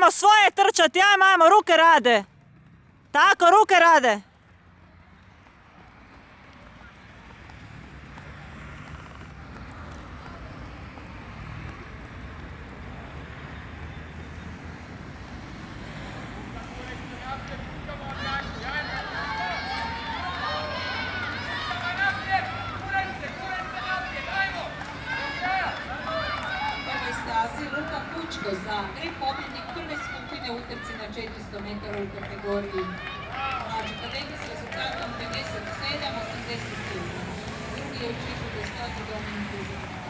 Ajmo svoje trčati, ajmo, ruke rade. Tako, ruke rade. Za pobjednik prve skupine u utrci na 400 metara u kategoriji mlađe kadeti s rezultatom 57-83. Drugi je u Čižu Dostoji Dominik Uzor.